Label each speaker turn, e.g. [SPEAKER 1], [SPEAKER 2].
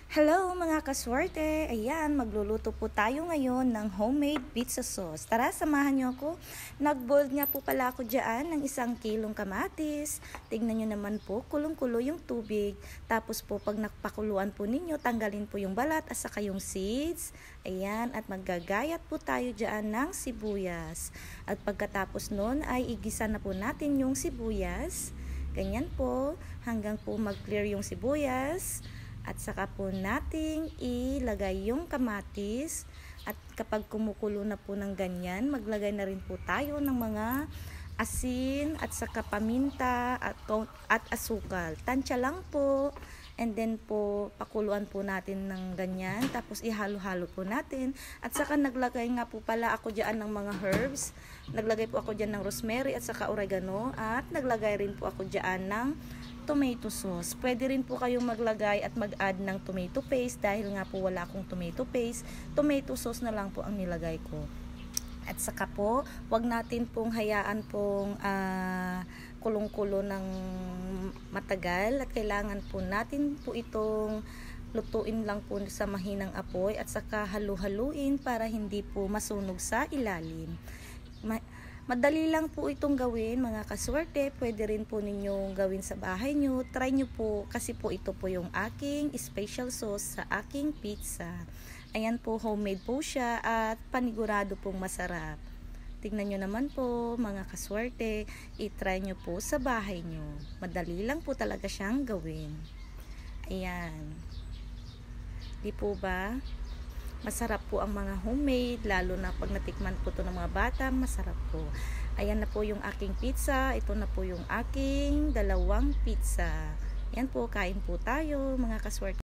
[SPEAKER 1] Hello mga kaswerte! Ayan, magluluto po tayo ngayon ng homemade pizza sauce. Tara, samahan niyo ako. Nag-boiled nga po pala ako dyan ng 1 kilong kamatis. Tingnan niyo naman po, kulong-kulo yung tubig. Tapos po, pag nakpakuluan po ninyo, tanggalin po yung balat at saka yung seeds. Ayan, at maggagayat po tayo dyan ng sibuyas. At pagkatapos nun ay igisa na po natin yung sibuyas. Ganyan po, hanggang po mag-clear yung sibuyas. At saka po nating ilagay yung kamatis. At kapag kumukulo na po ng ganyan, maglagay na rin po tayo ng mga asin at saka paminta at asukal. Tansya lang po. And then po, pakuluan po natin ng ganyan. Tapos ihalo-halo po natin. At saka naglagay nga po pala ako dyan ng mga herbs. Naglagay po ako dyan ng rosemary at saka oregano. At naglagay rin po ako dyan ng tomato sauce. Pwede rin po kayong maglagay at mag-add ng tomato paste. Dahil nga po wala akong tomato paste, tomato sauce na lang po ang nilagay ko. At saka po, wag natin pong hayaan pong kulong-kulo ng matagal. At kailangan po natin po itong lutuin lang po sa mahinang apoy. At saka halu-haluin para hindi po masunog sa ilalim. Madali lang po itong gawin mga kaswerte. Pwede rin po ninyong gawin sa bahay nyo. Try nyo po kasi po ito po yung aking special sauce sa aking pizza. Ayan po, homemade po siya at panigurado pong masarap. Tingnan nyo naman po mga kaswerte. I-try nyo po sa bahay nyo. Madali lang po talaga siyang gawin. Ayan. Di po ba? Masarap po ang mga homemade, lalo na pag natikman po ito ng mga bata, masarap po. Ayan na po yung aking pizza. Ito na po yung aking 2 pizza. Ayan po, kain po tayo mga kaswerte.